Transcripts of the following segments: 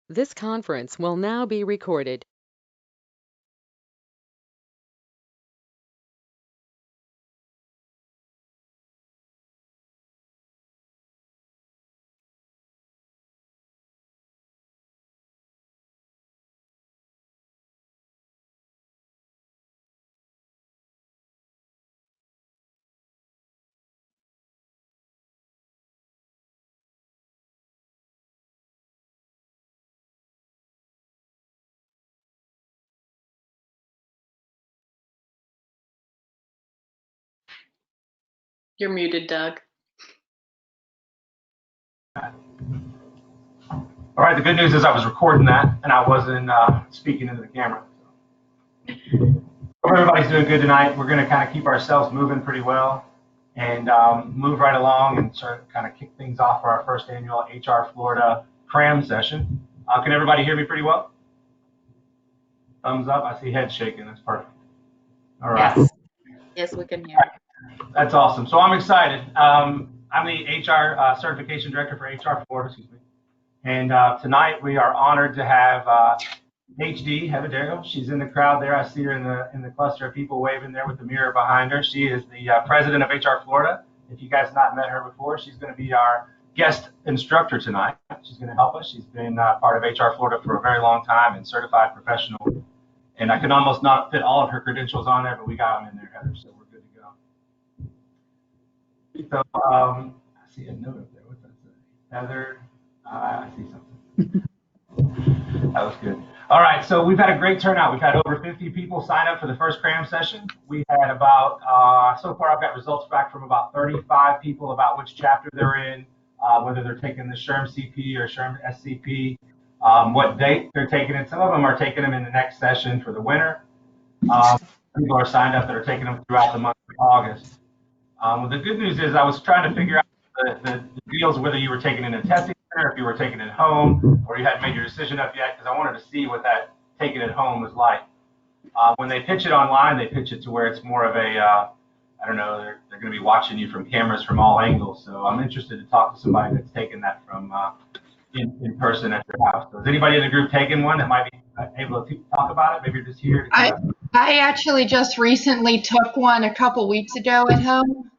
This conference will now be recorded. You're muted, Doug. All right, the good news is I was recording that and I wasn't speaking into the camera. Hope everybody's doing good tonight. We're going to kind of keep ourselves moving pretty well and move right along and start kind of kick things off for our first annual HRFlorida Cam Session. Can everybody hear me pretty well? Thumbs up. I see heads shaking. That's perfect. All right. Yes, we can hear. That's awesome. So I'm excited. I'm the HR certification director for HRFlorida, excuse me. And tonight we are honored to have HD, Deyrieux. She's in the crowd there. I see her in the cluster of people waving there with the mirror behind her. She is the president of HRFlorida. If you guys not met her before, she's going to be our guest instructor tonight. She's going to help us. She's been part of HRFlorida for a very long time and certified professional. And I can almost not fit all of her credentials on there, but we got them in there, Heather, so we're good to go. So I see a note up there. What's that say? Heather, I see something. That was good. All right, so we've had a great turnout. We've had over 50 people sign up for the first Cam session. We had about, so far I've got results back from about 35 people about which chapter they're in, whether they're taking the SHRM-CP or SHRM-SCP, what date they're taking it. Some of them are taking them in the next session for the winter. People are signed up that are taking them throughout the month of August. The good news is I was trying to figure out the deals, whether you were taking it in a testing center, if you were taking it home, or you hadn't made your decision up yet, because I wanted to see what that taking it home was like. When they pitch it online, they pitch it to where it's more of a, I don't know, they're going to be watching you from cameras from all angles. So I'm interested to talk to somebody that's taken that from in person at their house. So is anybody in the group taking one that might be able to talk about it? Maybe you're just here. I actually just recently took one a couple weeks ago at home.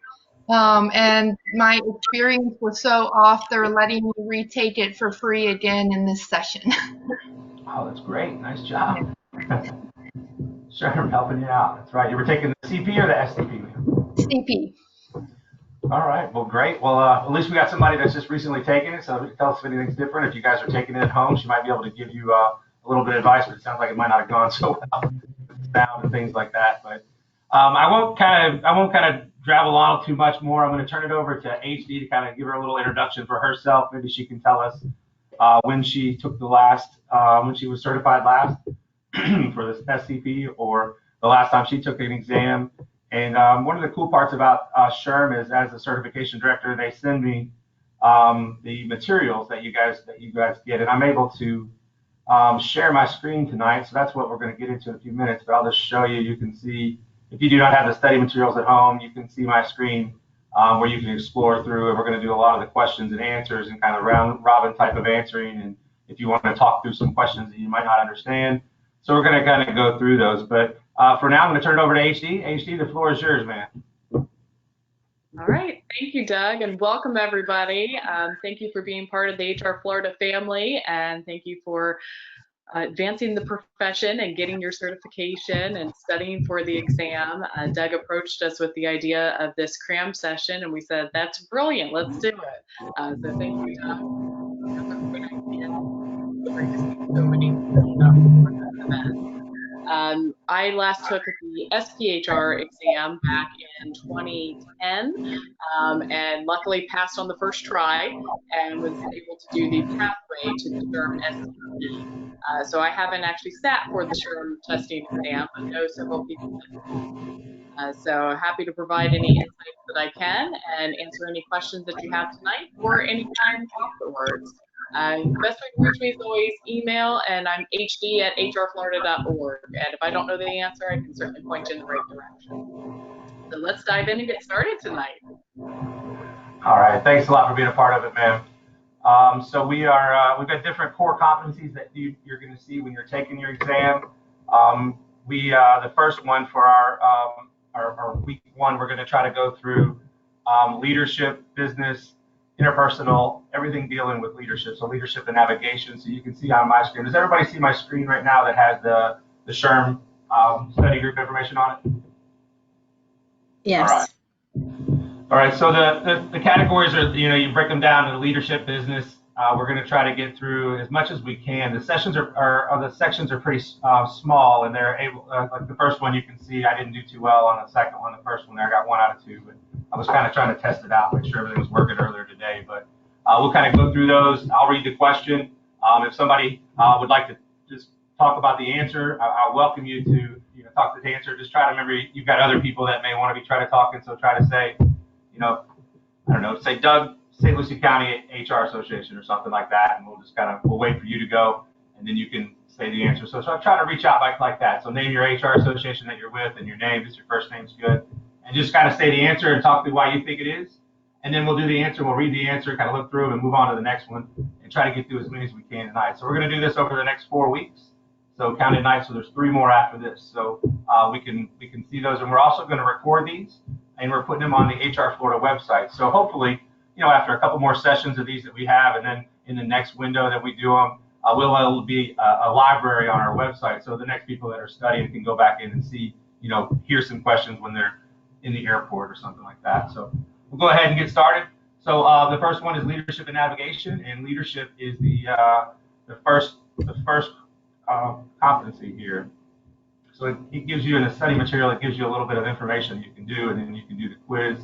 And my experience was so off, they're letting me retake it for free again in this session. Oh, that's great. Nice job. Sure, I'm helping you out. That's right. You were taking the CP or the SCP? CP. All right. Well, great. Well, at least we got somebody that's just recently taken it, so tell us if anything's different. If you guys are taking it at home, she might be able to give you a little bit of advice, but it sounds like it might not have gone so well, sound and things like that. But I won't kind of travel on too much more. I'm going to turn it over to HD to kind of give her a little introduction for herself. Maybe she can tell us when she took the last, when she was certified last for the SCP, or the last time she took an exam. And one of the cool parts about SHRM is, as a certification director, they send me the materials that you guys get, and I'm able to share my screen tonight. So that's what we're going to get into in a few minutes. But I'll just show you. You can see. If you do not have the study materials at home, you can see my screen where you can explore through, and we're going to do a lot of the questions and answers and kind of round robin type of answering. And if you want to talk through some questions that you might not understand, so we're going to kind of go through those. But for now, I'm going to turn it over to HD. HD, the floor is yours, man. All right. Thank you, Doug, and welcome everybody. Thank you for being part of the HRFlorida family, and thank you for advancing the profession and getting your certification and studying for the exam. Doug approached us with the idea of this Cam session, and we said, that's brilliant, let's do it. So thank you, Doug. So many events. I last took the SPHR exam back in 2010, and luckily passed on the first try and was able to do the pathway to the SHRM-SCP. So I haven't actually sat for the SHRM testing exam, but know several people that so happy to provide any insights that I can and answer any questions that you have tonight or anytime afterwards. The best way to reach me is always email, and I'm hd@hrflorida.org. And if I don't know the answer, I can certainly point you in the right direction. So let's dive in and get started tonight. All right. Thanks a lot for being a part of it, man. So we've got different core competencies that you're going to see when you're taking your exam. The first one for our week one, we're going to try to go through leadership, business, interpersonal, everything dealing with leadership. So leadership and navigation. So you can see on my screen. Does everybody see my screen right now that has the SHRM study group information on it? Yes. All right. All right, so the categories are, you break them down to the leadership, business. We're going to try to get through as much as we can. The sessions the sections are pretty small, and they're able, like the first one you can see, I didn't do too well on the second one. The first one there, I got 1 out of 2, but I was kind of trying to test it out, make sure everything was working earlier today. But we'll kind of go through those. I'll read the question. If somebody would like to just talk about the answer, I welcome you to talk to the answer. Just try to remember you've got other people that may want to be trying to talk, and so try to say, I don't know, say Doug, St. Lucie County HR Association or something like that, and we'll wait for you to go, and then you can say the answer. So I'm trying to reach out like that. So name your HR association that you're with and your name, just your first name's good, and just kind of say the answer and talk through why you think it is, and then we'll do the answer, we'll read the answer, kind of look through them and move on to the next one, and try to get through as many as we can tonight. So we're going to do this over the next 4 weeks. So counted nights, so there's 3 more after this. So we can see those, and we're also going to record these, and we're putting them on the HR Florida website. So hopefully, after a couple more sessions of these that we have, and then in the next window that we do them, will be a library on our website. So the next people that are studying can go back in and see, hear some questions when they're in the airport or something like that. So we'll go ahead and get started. So the first one is leadership and navigation, and leadership is the first competency here. So it gives you in the study material, it gives you a little bit of information you can do, and then you can do the quiz.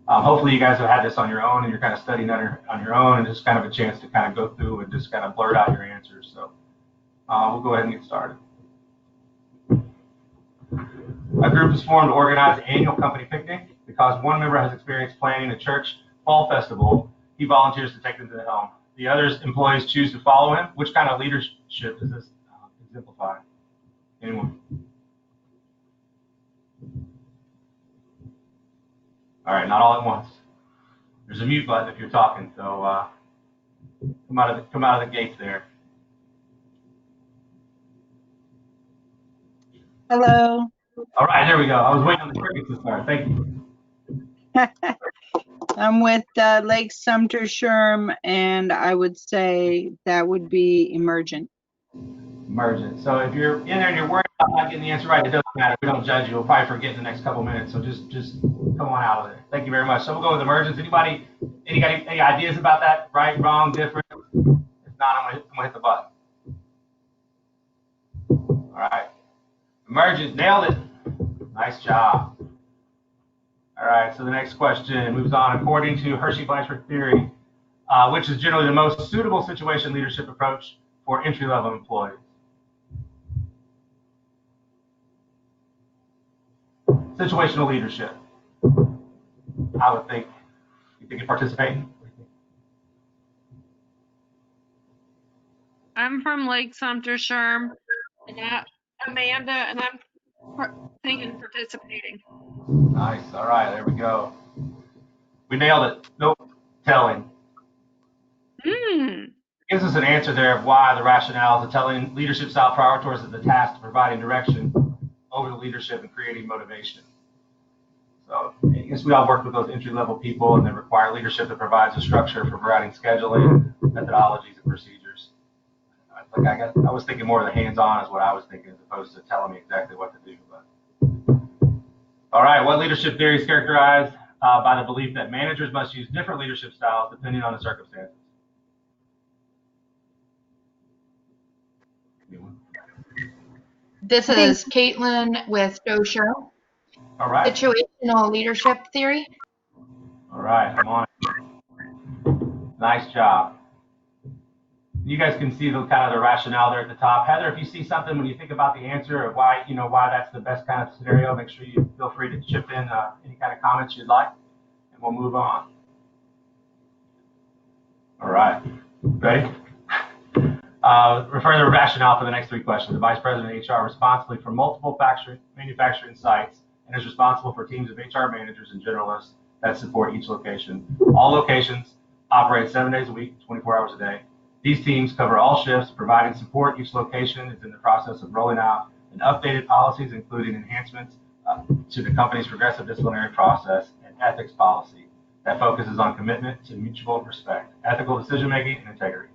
Hopefully you guys have had this on your own, and you're kind of studying on your own, and just kind of a chance to kind of go through and just kind of blurt out your answers. So we'll go ahead and get started. A group is formed to organize an annual company picnic. Because one member has experience planning a church fall festival, he volunteers to take them to the helm. The other employees choose to follow him. Which kind of leadership does this exemplify? Anyone? All right, not all at once. There's a mute button if you're talking, so come out of the gates there. Hello. All right, there we go. I was waiting on the crickets to start. Thank you. I'm with Lake Sumter SHRM, and I would say that would be emergent. Emergent. So if you're in there and you're worried about not getting the answer right, it doesn't matter. We don't judge you. We'll probably forget in the next couple minutes. So just come on out of there. Thank you very much. So we'll go with emergence. Anybody, any ideas about that? Right, wrong, different? If not, I'm gonna hit the button. All right. Emergent. Nailed it. Nice job. All right. So the next question moves on. According to Hershey-Blanchard theory, which is generally the most suitable situation leadership approach for entry-level employees? Situational leadership. I would think. You think you're participating? I'm from Lake Sumter SHRM, and Amanda, and I'm thinking participating. Nice. All right. There we go. We nailed it. Nope. Telling. Gives us an answer there of why the rationales of telling leadership style prioritizes the task of providing direction over the leadership and creating motivation. So I guess we all work with those entry-level people, and they require leadership that provides a structure for providing scheduling, methodologies, and procedures. I was thinking more of the hands-on is what I was thinking, as opposed to telling me exactly what to do. But all right, what leadership theory is characterized by the belief that managers must use different leadership styles depending on the circumstances? This is Caitlin with Deyrieux. All right. Situational leadership theory. All right, I'm on it. Nice job. You guys can see the kind of the rationale there at the top. Heather, if you see something when you think about the answer of why that's the best kind of scenario, make sure you feel free to chip in any kind of comments you'd like, and we'll move on. All right, ready? Refer to the rationale for the next 3 questions. The Vice President of HR responsibly for multiple manufacturing sites and is responsible for teams of HR managers and generalists that support each location. All locations operate 7 days a week, 24 hours a day. These teams cover all shifts, providing support. Each location is in the process of rolling out and updated policies, including enhancements to the company's progressive disciplinary process and ethics policy that focuses on commitment to mutual respect, ethical decision-making, and integrity.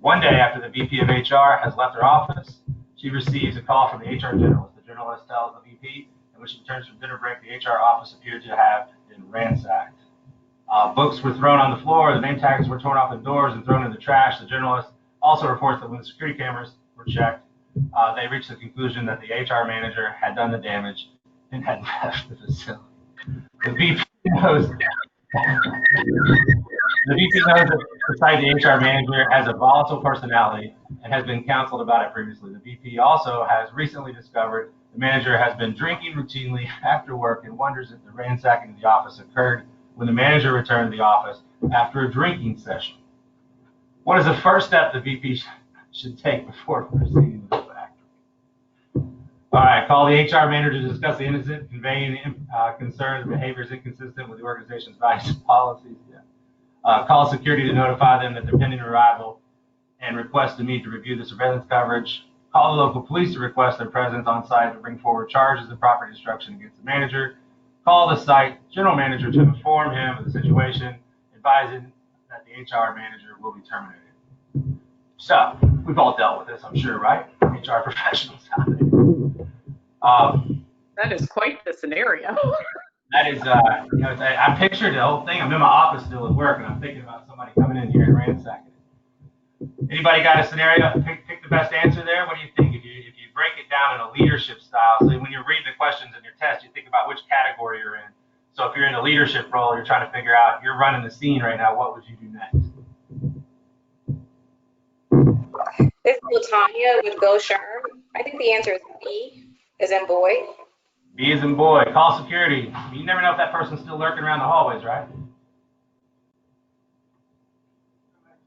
One day after the VP of HR has left her office, she receives a call from the HR generalist. The generalist tells the VP, and when she returns from dinner break, the HR office appeared to have been ransacked. Books were thrown on the floor, the name tags were torn off the doors and thrown in the trash. The journalist also reports that when the security cameras were checked, they reached the conclusion that the HR manager had done the damage and had left the facility. The VP knows that besides the HR manager has a volatile personality and has been counseled about it previously. The VP also has recently discovered the manager has been drinking routinely after work and wonders if the ransacking of the office occurred when the manager returned to the office after a drinking session. What is the first step the VP should take before proceeding with the factory? All right, call the HR manager to discuss the incident, conveying concerns and behaviors inconsistent with the organization's values and policies. Call security to notify them that they're pending arrival and request to meet to review the surveillance coverage. Call the local police to request their presence on site to bring forward charges of property destruction against the manager. Call the site general manager to inform him of the situation, advising that the HR manager will be terminated. So, we've all dealt with this, I'm sure, right? HR professionals out there. That is quite the scenario. That is, I pictured the whole thing. I'm in my office still at work, and I'm thinking about somebody coming in here and ransacking it. Anybody got a scenario? Pick the best answer there. What do you think? If you break it down in a leadership style, so when you're reading the questions in your test, you think about which category you're in. So if you're in a leadership role, you're trying to figure out, you're running the scene right now, what would you do next? This is Latanya with Bill Sherm. I think the answer is B, as in boy. B as in boy. Call security. You never know if that person's still lurking around the hallways, right?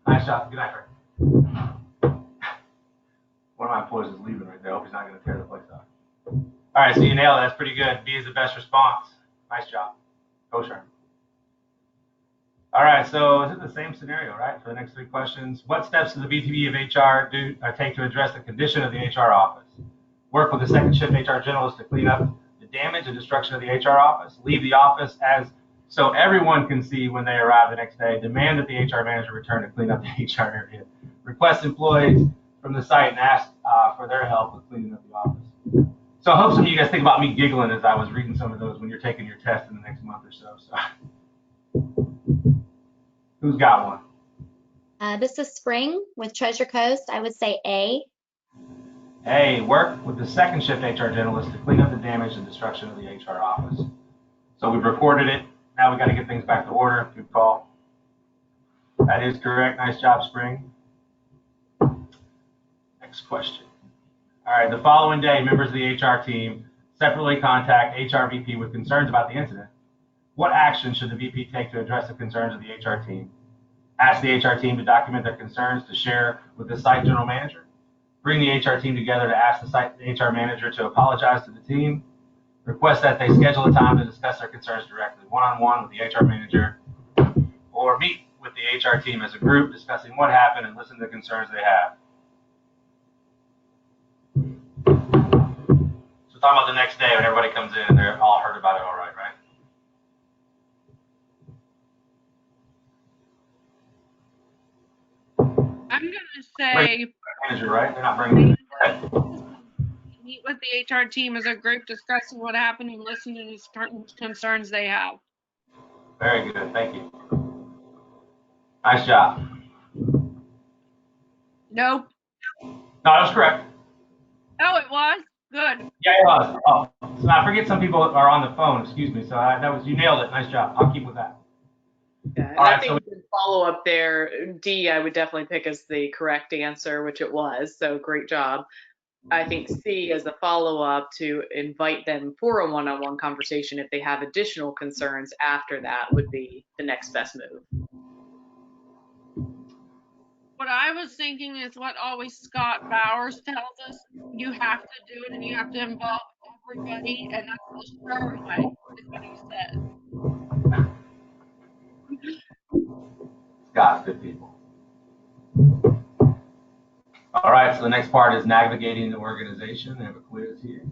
Nice job. Good night, Fred. One of my employees is leaving right there. I hope he's not going to tear the place up. All right, so you nailed it. That's pretty good. B is the best response. Nice job. Go, Sherm. All right, so is it the same scenario, right, for the next 3 questions? What steps does the VP of HR take to address the condition of the HR office? Work with the second shift HR generalist to clean up the damage and destruction of the HR office. Leave the office as so everyone can see when they arrive the next day. Demand that the HR manager return to clean up the HR area. Request employees from the site and ask for their help with cleaning up the office. So I hope some of you guys think about me giggling as I was reading some of those when you're taking your test in the next month or so. Who's got one? This is Spring with Treasure Coast. I would say A. A, work with the second shift HR generalist to clean up the damage and destruction of the HR office. So we've reported it. Now we got to get things back to order. Good call. That is correct. Nice job, Spring. Next question. All right, the following day, members of the HR team separately contact HR VP with concerns about the incident. What action should the VP take to address the concerns of the HR team? Ask the HR team to document their concerns to share with the site general manager. Bring the HR team together to ask the HR manager to apologize to the team. Request that they schedule a time to discuss their concerns directly, one-on-one with the HR manager, or meet with the HR team as a group discussing what happened and listen to the concerns they have. So talking about the next day when everybody comes in and they're all heard about it all right, right? I'm going to say Manager, right? They're not bringing meet with the HR team as a group, discussing what happened and listen to the concerns they have. Very good. Thank you. Nice job. Nope. No, that was correct. Oh, it was? Good. Yeah, it was. Oh, so I forget some people are on the phone. Excuse me. So that was, you nailed it. Nice job. I'll keep with that. Yeah, and All I right, think so the follow up there, D, I would definitely pick as the correct answer, which it was. So great job. I think C as the follow up to invite them for a one-on-one conversation if they have additional concerns after that would be the next best move. What I was thinking is what always Scott Bowers tells us, you have to do it and you have to involve everybody, and that's the SHRM way, is what he said. Got it, good people. All right, so the next part is navigating the organization. I have a quiz here.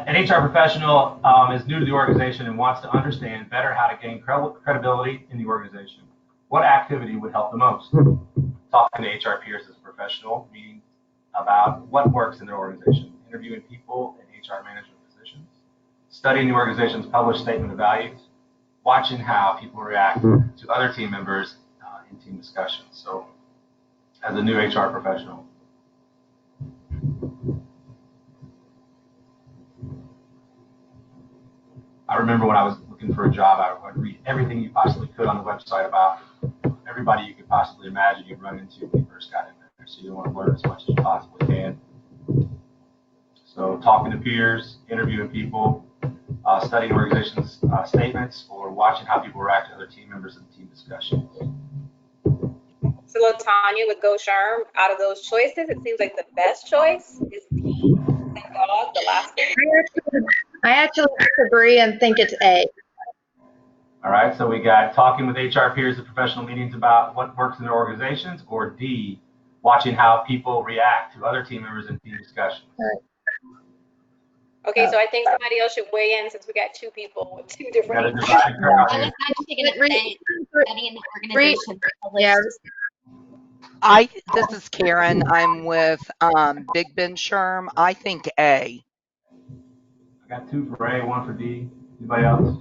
An HR professional is new to the organization and wants to understand better how to gain credibility in the organization. What activity would help the most? Talking to HR peers as a professional, meeting about what works in their organization, interviewing people in HR management positions, studying the organization's published statement of values, watching how people react to other team members in team discussions. So, as a new HR professional. I remember when I was looking for a job, I would read everything you possibly could on the website about everybody you could possibly imagine you'd run into when you first got in there. So you want to learn as much as you possibly can. So talking to peers, interviewing people, studying organizations' statements, or watching how people react to other team members in team discussions. So Latanya with Go SHRM, out of those choices, it seems like the best choice is D, dog, the last one. I actually disagree and think it's A. All right, so we got talking with HR peers at professional meetings about what works in their organizations, or D, watching how people react to other team members in team discussions. Okay, so I think somebody else should weigh in since we got two people with two different answers. I was actually going to say studying the organization. Yeah. This is Karen. I'm with Big Ben SHRM. I think A. I got 2 for A, 1 for D. Anybody else?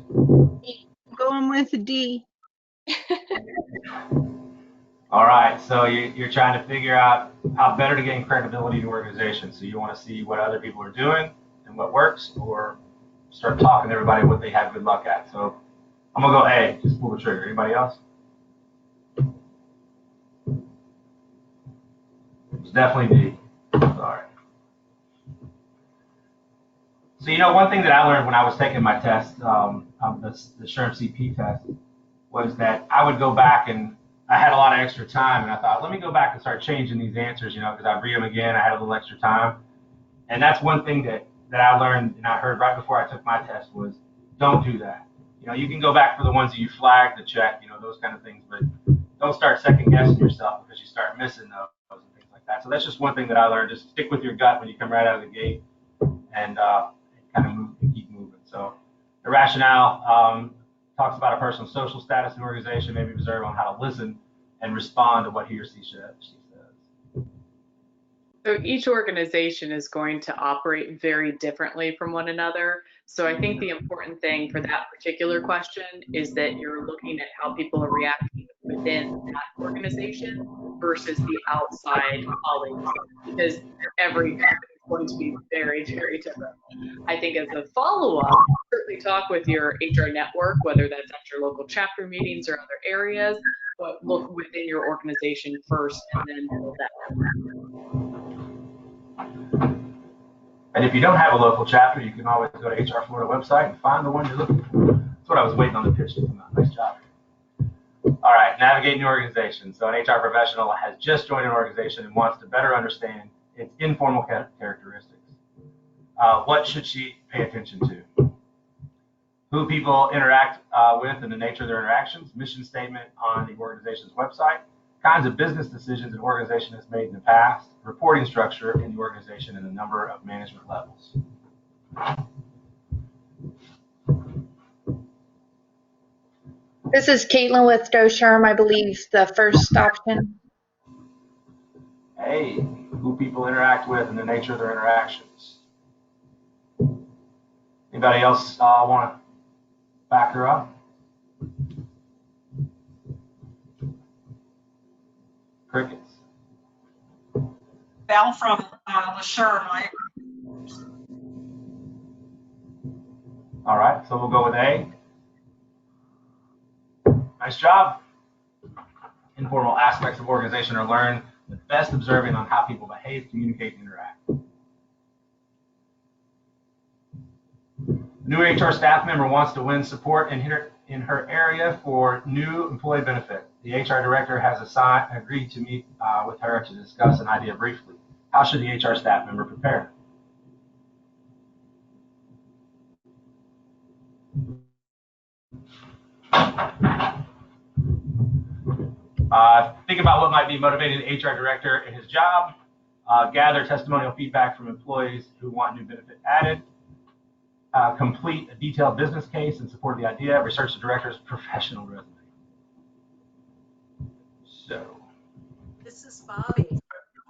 Going with D. All right, so you're trying to figure out how better to gain credibility in the organization. So you want to see what other people are doing and what works, or start talking to everybody what they have good luck at. So I'm gonna go A, just pull the trigger. Anybody else? It's definitely D. Sorry. So you know, one thing that I learned when I was taking my test, the SHRM-CP test, was that I would go back and I had a lot of extra time, and I thought, let me go back and start changing these answers, you know, because I'd read them again. I had a little extra time, and that's one thing that I learned and I heard right before I took my test was, don't do that. You know, you can go back for the ones that you flagged to check, you know, those kind of things, but don't start second guessing yourself because you start missing those and things like that. So that's just one thing that I learned. Just stick with your gut when you come right out of the gate, and kind of move and keep moving. So the rationale talks about a person's social status in the organization, maybe observe on how to listen and respond to what he or she says. So each organization is going to operate very differently from one another. So I think the important thing for that particular question is that you're looking at how people are reacting within that organization versus the outside colleagues, because every company is going to be very, very different. I think as a follow-up, certainly talk with your HR network, whether that's at your local chapter meetings or other areas, but look within your organization first and then build that network. And if you don't have a local chapter, you can always go to HRFlorida website and find the one you're looking for. That's what I was waiting on the pitch to come out. Nice job. All right, navigating the organization. So an HR professional has just joined an organization and wants to better understand its informal characteristics. What should she pay attention to? Who people interact with and the nature of their interactions, mission statement on the organization's website, kinds of business decisions an organization has made in the past, reporting structure in the organization, and the number of management levels. This is Caitlin with Go SHRM, I believe the first option. A, who people interact with and the nature of their interactions. Anybody else want to back her up? Crickets. Bell from the SHRM. All right, so we'll go with A. Nice job. Informal aspects of organization are learned the best observing on how people behave, communicate, and interact. A new HR staff member wants to win support in her area for new employee benefit. The HR director has agreed to meet with her to discuss an idea briefly. How should the HR staff member prepare? Think about what might be motivating the HR director in his job. Gather testimonial feedback from employees who want new benefit added. Complete a detailed business case in support of the idea. Research the director's professional resume. So. This is Bobby,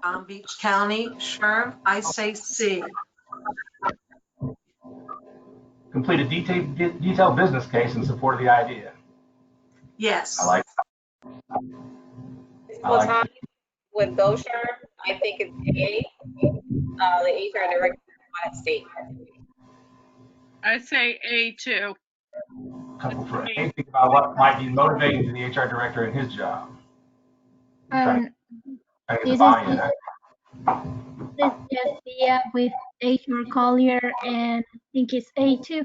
Palm Beach County, SHRM. I say C. Complete a detailed business case in support of the idea. Yes. I like Latanya with Go SHRM, I think it's A. The HR director wanted state. I say A too. couple for A. Think about what might be motivating to the HR director in his job. This is Jessica with HR Collier, and I think it's A too.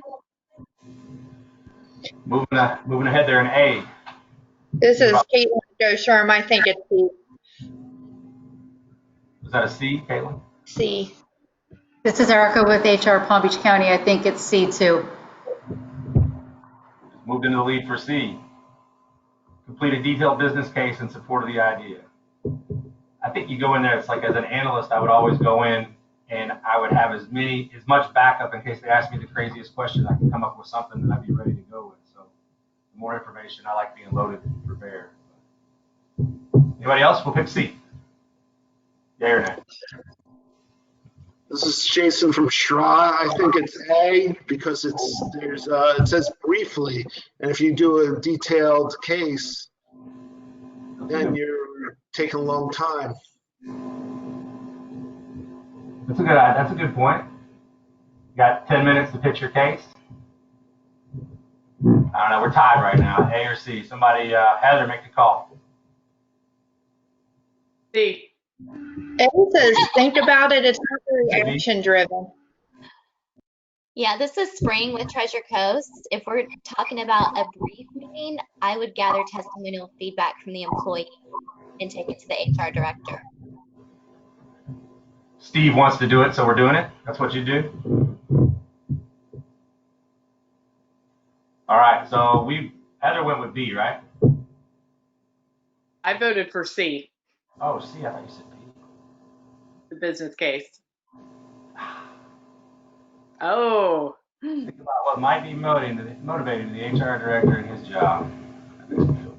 Moving ahead there in A. This is Caitlin Go SHRM. I think it's C. Was that a C, Caitlin? C. This is Erica with HR Palm Beach County. I think it's C too. Moved into the lead for C. Complete a detailed business case in support of the idea. I think you go in there, it's like as an analyst, I would always go in and I would have as much backup in case they ask me the craziest question. I can come up with something that I'd be ready to go with. So the more information, I like being loaded and prepared. Anybody else? We'll pick C. Yay or nay? This is Jason from SHRM. I think it's A because it says briefly, and if you do a detailed case, then you're taking a long time. That's a good point. You got 10 minutes to pitch your case. I don't know. We're tied right now. A or C? Somebody, Heather, make the call. C. A says think about it. It's not very action driven. Yeah, this is Spring with Treasure Coast. If we're talking about a brief meeting, I would gather testimonial feedback from the employee and take it to the HR director. Steve wants to do it, so we're doing it. That's what you do. All right, so Heather went with B, right? I voted for C. Oh, C, I thought you said B. The business case. Oh. Think about what might be motivating the HR director in his job. That makes me feel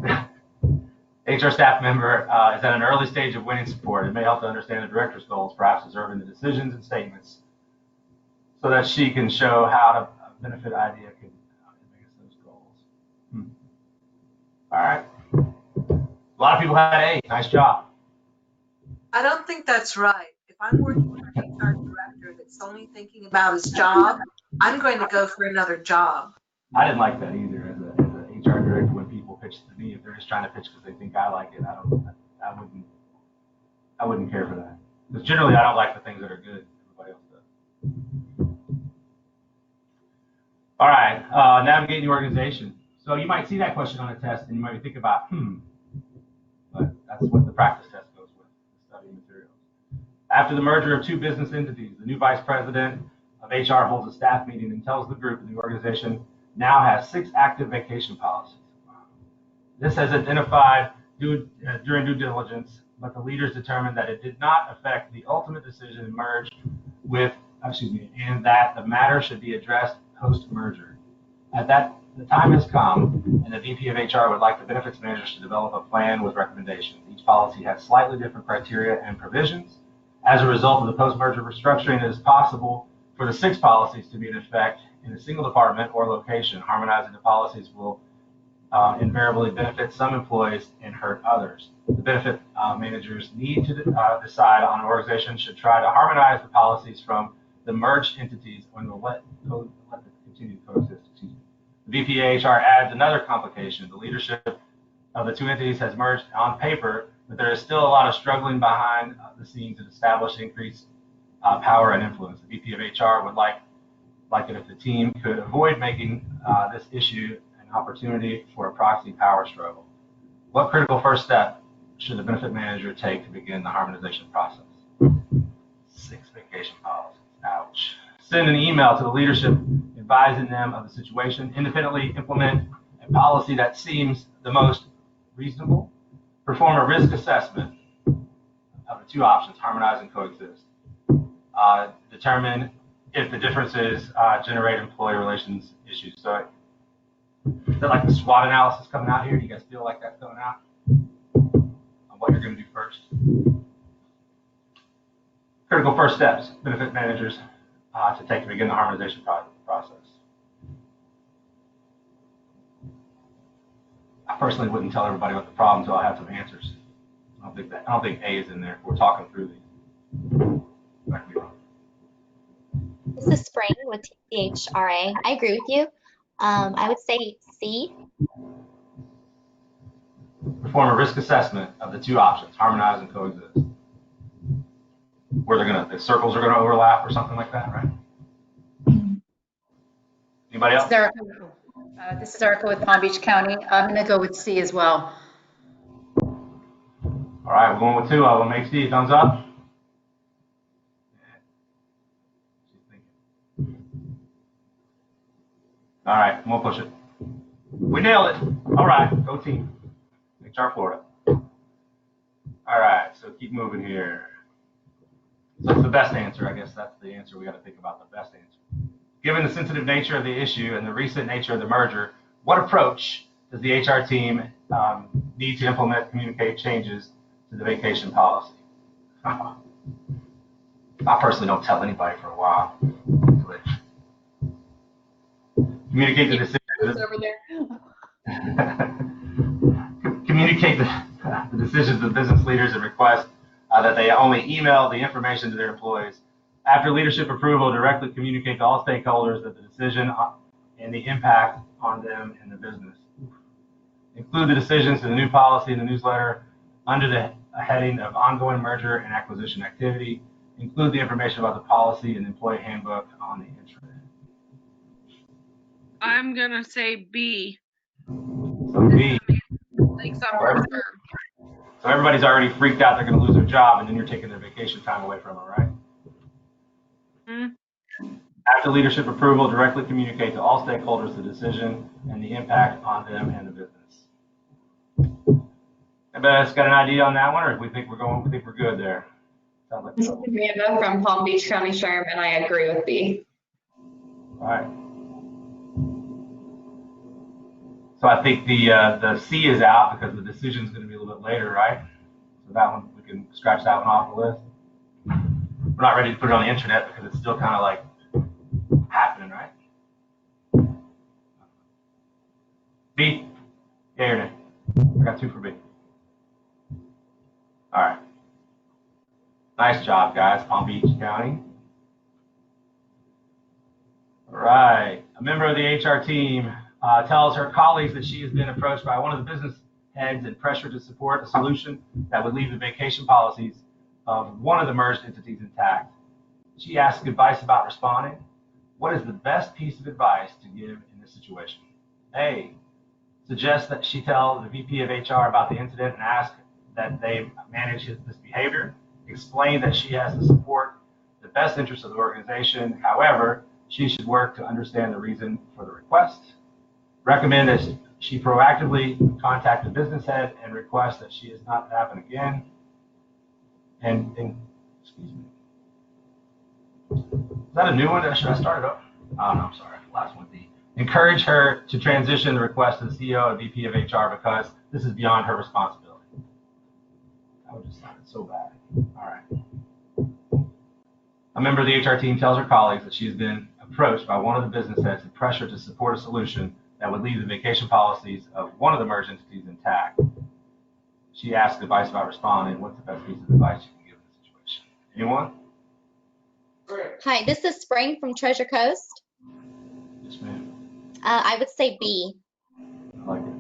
bad. HR staff member is at an early stage of winning support. It may help to understand the director's goals, perhaps observing the decisions and statements, so that she can show how the benefit idea can advance those goals. All right. A lot of people had A. Nice job. I don't think that's right. If I'm working with an HR director that's only thinking about his job, I'm going to go for another job. I didn't like that either as an HR director when people pitch to me. If they're just trying to pitch because they think I like it, I wouldn't care for that. Because generally I don't like the things that are good. Everybody else does. All right, navigating the organization. So you might see that question on a test and you might think about, but that's what the practice test goes with, the study materials. After the merger of two business entities, the new vice president of HR holds a staff meeting and tells the group that the organization now has 6 active vacation policies. This has identified during due diligence, but the leaders determined that it did not affect the ultimate decision to merge with, and that the matter should be addressed post-merger. The time has come, and the VP of HR would like the benefits managers to develop a plan with recommendations. Each policy has slightly different criteria and provisions. As a result of the post-merger restructuring, it is possible for the 6 policies to be in effect in a single department or location. Harmonizing the policies will invariably benefit some employees and hurt others. The benefit managers need to decide on an organization should try to harmonize the policies from the merged entities or let them continue to coexist. The VPAHR adds another complication. The leadership of the 2 entities has merged on paper, but there is still a lot of struggling behind the scenes to establish increased power and influence. The VP of HR would like it if the team could avoid making this issue an opportunity for a proxy power struggle. What critical first step should the benefit manager take to begin the harmonization process? 6 vacation policies. Ouch. Send an email to the leadership advising them of the situation. Independently implement a policy that seems the most reasonable. Perform a risk assessment of the two options, harmonize and coexist. Determine if the differences generate employee relations issues. So is that like the SWOT analysis coming out here? Do you guys feel like that's coming out on what you're going to do first? Critical first steps, benefit managers to take to begin the harmonization process. I personally wouldn't tell everybody what the problem until I have some answers. I don't think A is in there. We're talking through these. That could be wrong. This is Spring with SHRA. I agree with you. I would say C. Perform a risk assessment of the two options, harmonize and coexist. Where the circles are gonna overlap or something like that, right? Anybody else? This is Erica with Palm Beach County. I'm going to go with C as well. All right, we're going with two of them. Make C, thumbs up. All right, we'll push it. We nailed it. All right, go team. HR Florida. All right, so keep moving here. So it's the best answer, I guess that's the answer we got to think about, the best answer. Given the sensitive nature of the issue and the recent nature of the merger, what approach does the HR team need to implement, communicate changes to the vacation policy? I personally don't tell anybody for a while. Communicate the decisions. Over there. Communicate the decisions of business leaders and request that they only email the information to their employees. After leadership approval, directly communicate to all stakeholders that the decision and the impact on them and the business. Include the decisions to the new policy in the newsletter under the heading of ongoing merger and acquisition activity. Include the information about the policy and the employee handbook on the intranet. I'm gonna say B. So B. Like some So everybody's already freaked out they're going to lose their job, and then you're taking their vacation time away from them, right? Mm-hmm. After leadership approval, directly communicate to all stakeholders the decision and the impact on them and the business. Everybody's got an idea on that one, or we think we're good there? Sounds like This is Amanda from Palm Beach County SHRM, and I agree with B. All right. So I think the C is out because the decision is going to be a little bit later, right? So that one, we can scratch that one off the list. We're not ready to put it on the internet because it's still kind of like happening, right? B, yay or nay? I got 2 for B. All right. Nice job, guys, Palm Beach County. All right. A member of the HR team tells her colleagues that she has been approached by one of the business heads and pressured to support a solution that would leave the vacation policies of one of the merged entities intact. She asks advice about responding. What is the best piece of advice to give in this situation? A, suggest that she tell the VP of HR about the incident and ask that they manage this behavior. Explain that she has to support the best interest of the organization. However, she should work to understand the reason for the request. Recommend that she proactively contact the business head and request that she has not happen again. And excuse me. Is that a new one? Should I start it up? Oh, no, I'm sorry. Last one, B. Encourage her to transition the request to the CEO and VP of HR because this is beyond her responsibility. That would just sound so bad. All right. A member of the HR team tells her colleagues that she has been approached by one of the business heads and pressured to support a solution that would leave the vacation policies of one of the merged entities intact. She asks advice about responding. What's the best piece of advice you can give in this situation? Anyone? Hi, this is Spring from Treasure Coast. Yes, ma'am. I would say B. I like it.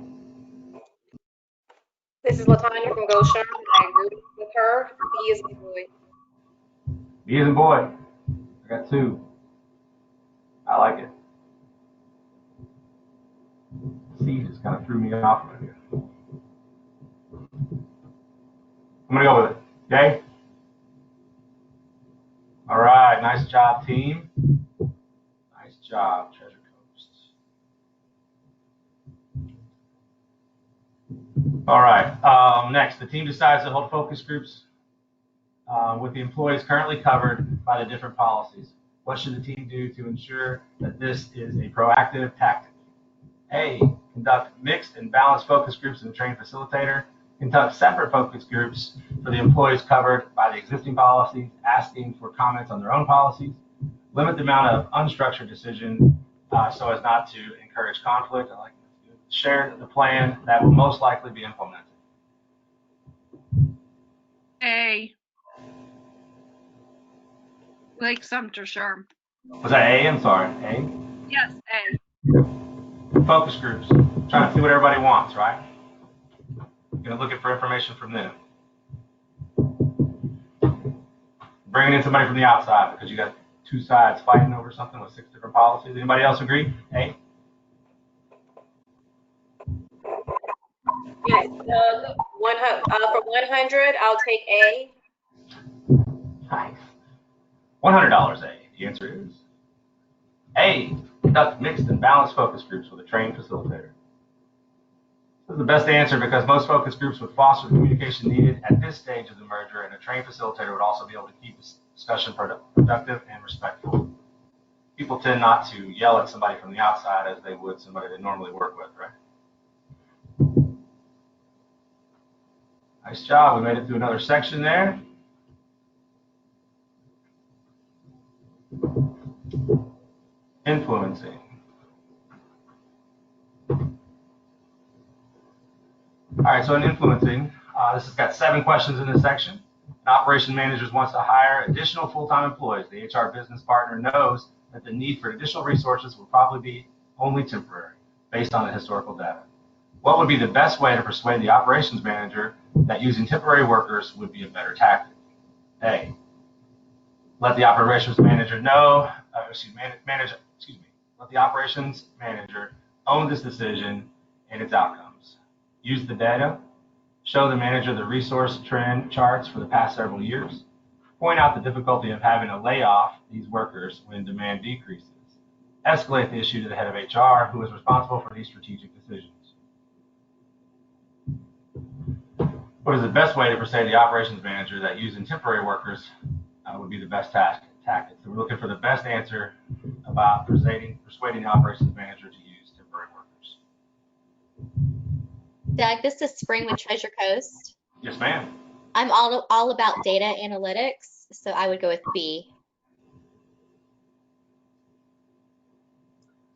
This is Latanya from Goshen, and I agree with her. B is in boy. B is in boy. I got 2. I like it. C just kind of threw me off right here. I'm going to go with it. Okay? All right. Nice job, team. job, Treasure Coast. All right. Next, the team decides to hold focus groups with the employees currently covered by the different policies. What should the team do to ensure that this is a proactive tactic? A, conduct mixed and balanced focus groups in the trained facilitator. Conduct separate focus groups for the employees covered by the existing policies, asking for comments on their own policies. Limit the amount of unstructured decision so as not to encourage conflict. I like this. Share the plan that will most likely be implemented. A. Lake Sumter SHRM. Was that A? I'm sorry. A? Yes, A. Focus groups. Trying to see what everybody wants, right? You're looking for information from them. Bringing in somebody from the outside because you got two sides fighting over something with 6 different policies. Anybody else agree? A? Yes, for 100, I'll take A. Nice. $100 A. The answer is A. Conduct mixed and balanced focus groups with a trained facilitator. This is the best answer because most focus groups would foster the communication needed at this stage of the merger, and a trained facilitator would also be able to keep the discussion productive and respectful. People tend not to yell at somebody from the outside as they would somebody they normally work with, right? Nice job. We made it through another section there. Influencing. All right, so in influencing, this has got 7 questions in this section. An operation manager wants to hire additional full-time employees. The HR business partner knows that the need for additional resources will probably be only temporary, based on the historical data. What would be the best way to persuade the operations manager that using temporary workers would be a better tactic? A, let the operations manager know, let the operations manager own this decision and its outcomes. Use the data, show the manager the resource trend charts for the past several years, point out the difficulty of having to lay off these workers when demand decreases, escalate the issue to the head of HR who is responsible for these strategic decisions. What is the best way to persuade the operations manager that using temporary workers would be the best tactic? So we're looking for the best answer about persuading the operations manager to use temporary workers. Doug, this is Spring with Treasure Coast. Yes, ma'am. I'm all about data analytics, so I would go with B.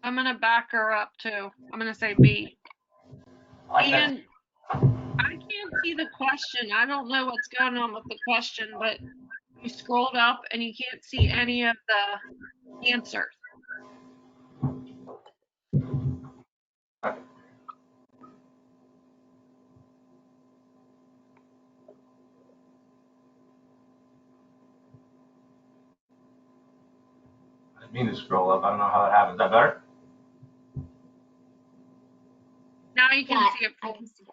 I'm going to back her up too. I'm going to say B. And I can't see the question. I don't know what's going on with the question, but you scrolled up and you can't see any of the answers. I didn't mean to scroll up. I don't know how that happens. Is that better? Now you can see it. I can see it.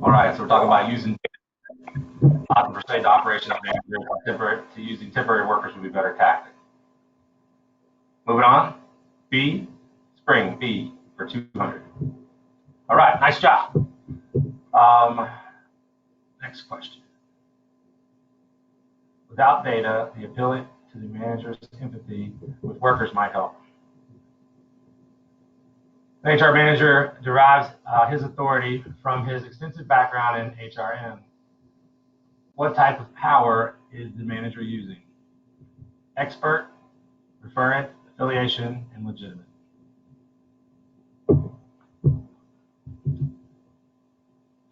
All right, so we're talking about using to persuade the operations manager to using temporary workers would be a better tactic. Moving on. B, Spring, B for 200. All right, nice job. Next question. Without data, the appeal to the manager's empathy with workers might help. The HR manager derives his authority from his extensive background in HRM. What type of power is the manager using? Expert, referent, affiliation, and legitimate.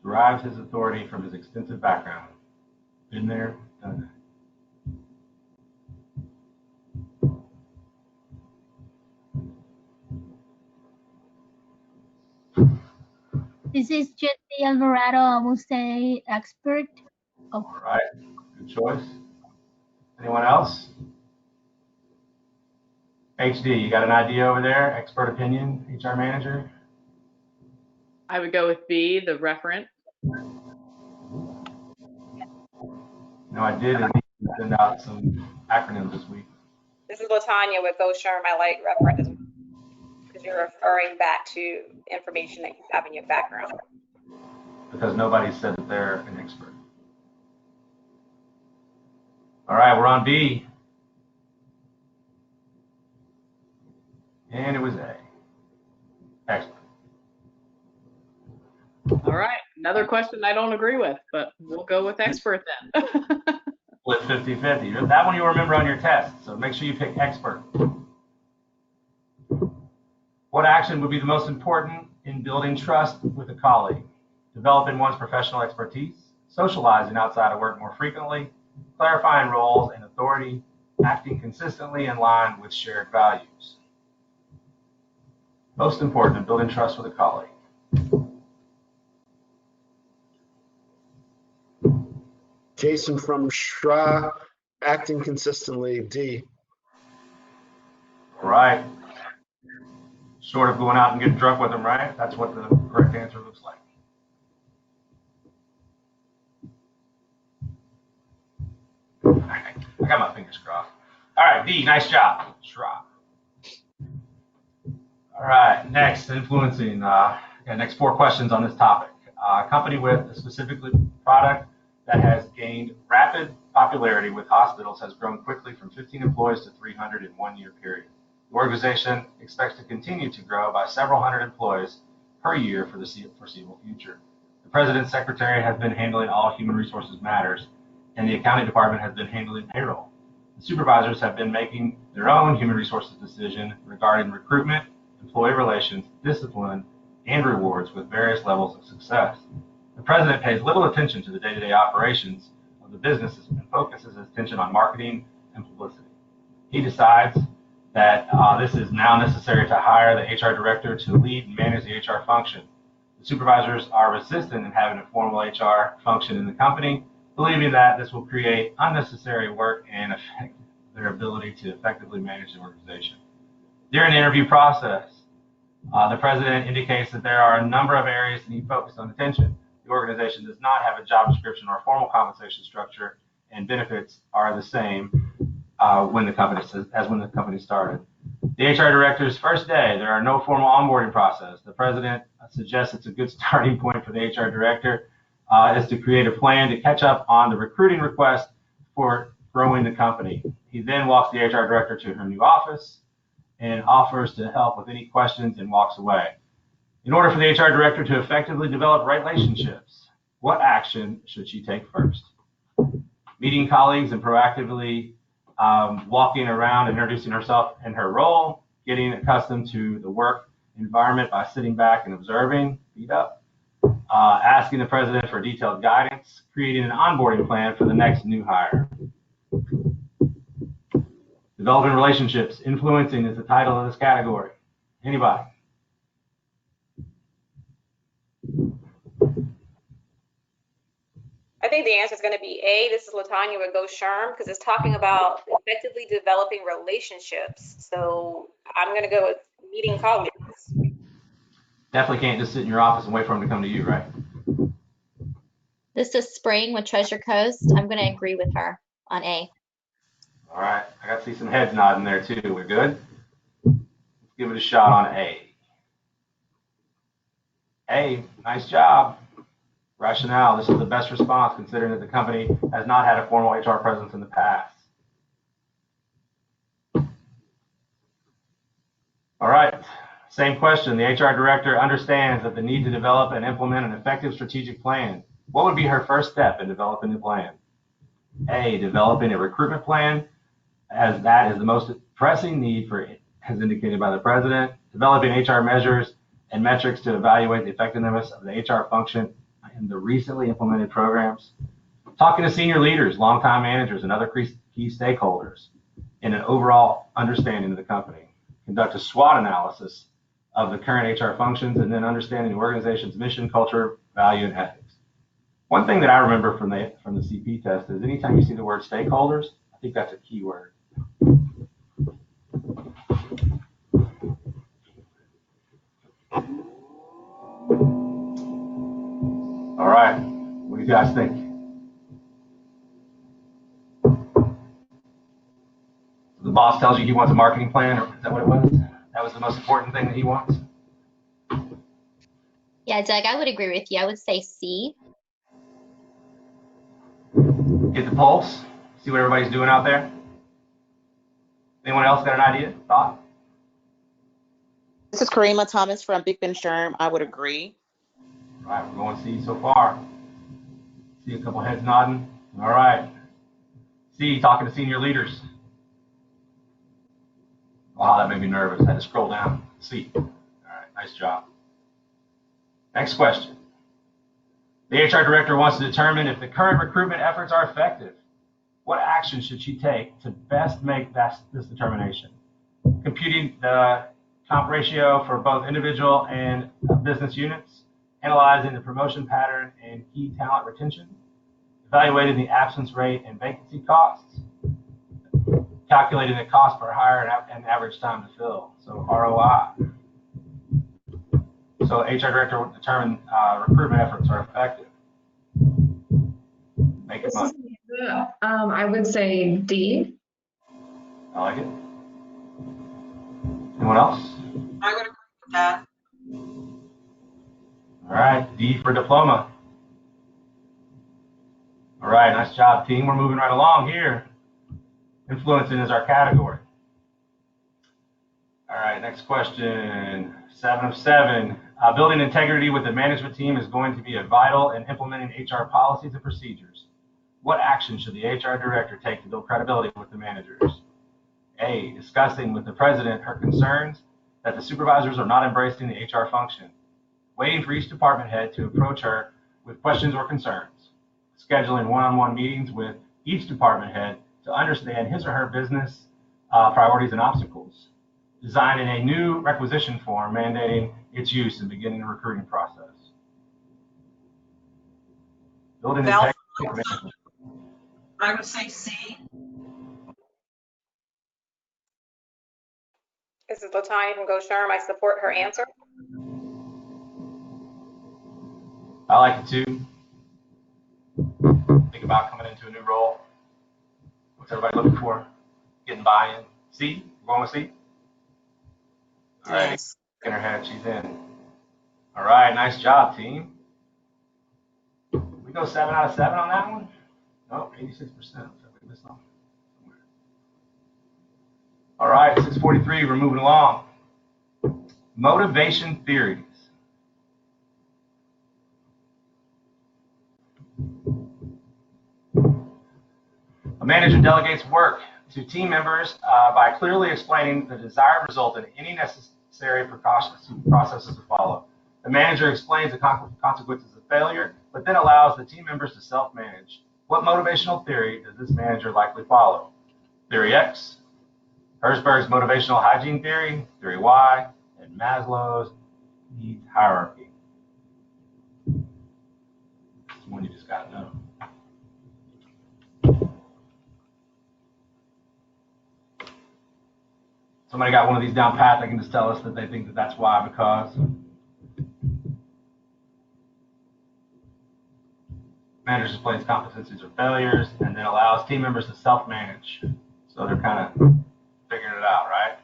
Derives his authority from his extensive background. Been there, done that. This is Jesse Alvarado. I will say expert. Oh. All right, good choice. Anyone else? HD, you got an idea over there? Expert opinion, HR manager? I would go with B, the referent. No, I did send out some acronyms this week. This is Latanya with GoSHRM. I like reference because you're referring back to information that you have in your background. Because nobody said that they're an expert. All right, we're on B. And it was A. Expert. All right, another question I don't agree with, but we'll go with expert then. Split 50-50. That one you'll remember on your test, so make sure you pick expert. What action would be the most important in building trust with a colleague? Developing one's professional expertise, socializing outside of work more frequently, clarifying roles and authority, acting consistently in line with shared values. Most important in building trust with a colleague. Jason from SHRA, acting consistently, D. All right. Short of going out and getting drunk with them, right? That's what the correct answer looks like. I got my fingers crossed. All right, B, nice job. SHRA. All right, next, influencing. Next 4 questions on this topic. A company with a specific product that has gained rapid popularity with hospitals has grown quickly from 15 employees to 300 in 1 year period. The organization expects to continue to grow by several hundred employees per year for the foreseeable future. The president's secretary has been handling all human resources matters, and the accounting department has been handling payroll. The supervisors have been making their own human resources decision regarding recruitment, employee relations, discipline, and rewards with various levels of success. The president pays little attention to the day-to-day operations of the businesses and focuses his attention on marketing and publicity. He decides that this is now necessary to hire the HR director to lead and manage the HR function. The supervisors are resistant in having a formal HR function in the company, believing that this will create unnecessary work and affect their ability to effectively manage the organization. During the interview process, the president indicates that there are a number of areas that need focused on attention. The organization does not have a job description or formal compensation structure, and benefits are the same when the company started. The HR director's first day, there are no formal onboarding process. The president suggests it's a good starting point for the HR director is to create a plan to catch up on the recruiting request for growing the company. He then walks the HR director to her new office and offers to help with any questions and walks away. In order for the HR director to effectively develop relationships, what action should she take first? Meeting colleagues and proactively walking around and introducing herself and her role, getting accustomed to the work environment by sitting back and observing, feet up, asking the president for detailed guidance, creating an onboarding plan for the next new hire. Developing relationships, influencing is the title of this category. Anybody? I think the answer is going to be A. This is Latanya with GoSHRM because it's talking about effectively developing relationships. So I'm going to go with meeting colleagues. Definitely can't just sit in your office and wait for them to come to you, right? This is Spring with Treasure Coast. I'm going to agree with her on A. All right, I got to see some heads nodding there too. We're good? Let's give it a shot on A. A, nice job. Rationale, this is the best response considering that the company has not had a formal HR presence in the past. All right, same question. The HR director understands that the need to develop and implement an effective strategic plan. What would be her first step in developing the plan? A, developing a recruitment plan, as that is the most pressing need for, as indicated by the president. Developing HR measures and metrics to evaluate the effectiveness of the HR function in the recently implemented programs. Talking to senior leaders, longtime managers, and other key stakeholders in an overall understanding of the company. Conduct a SWOT analysis of the current HR functions and then understanding the organization's mission, culture, value, and ethics. One thing that I remember from the CP test is anytime you see the word stakeholders, I think that's a key word. All right, what do you guys think? The boss boss tells you he wants a marketing plan, or is that what it was? That was the most important thing that he wants? Yeah, Doug, I would agree with you. I would say C. Get the pulse, see what everybody's doing out there. Anyone else got an idea, thought? This is Karima Thomas from Big Ben SHRM. I would agree. All right, we're going C so far. See a couple heads nodding. All right. C, talking to senior leaders. Wow, that made me nervous. I had to scroll down. C. All right, nice job. Next question. The HR director wants to determine if the current recruitment efforts are effective. What action should she take to best make this determination? Computing the comp ratio for both individual and business units, analyzing the promotion pattern and key talent retention, evaluating the absence rate and vacancy costs, calculating the cost per hire and average time to fill, so ROI. So HR director will determine recruitment efforts are effective. Make it money. I would say D. I like it. Anyone else? I would agree with that. All right, D for diploma. All right, nice job, team. We're moving right along here. Influencing is our category. All right, next question, 7 of 7. Building integrity with the management team is going to be vital in implementing HR policies and procedures. What action should the HR director take to build credibility with the managers? A, discussing with the president her concerns that the supervisors are not embracing the HR function. Waiting for each department head to approach her with questions or concerns. Scheduling one-on-one meetings with each department head to understand his or her business priorities and obstacles. Designing a new requisition form mandating its use and beginning the recruiting process. Building integrity. I would say C. This is Latanya from Go SHRM. I support her answer. I like it too. Think about coming into a new role. What's everybody looking for? Getting buy-in. C? We're going with C? All right. Yes. In her head, she's in. All right, nice job, team. We go 7 out of 7 on that one? Nope, 86%. All right, 643, we're moving along. Motivation theories. A manager delegates work to team members by clearly explaining the desired result and any necessary processes to follow. The manager explains the consequences of failure, but then allows the team members to self-manage. What motivational theory does this manager likely follow? Theory X, Herzberg's motivational hygiene theory, Theory Y, and Maslow's needs hierarchy. It's one you just got to know. Somebody got one of these down pat, they can just tell us that they think that that's why, because. Manager explains competencies or failures and then allows team members to self-manage. So they're kind of figuring it out, right?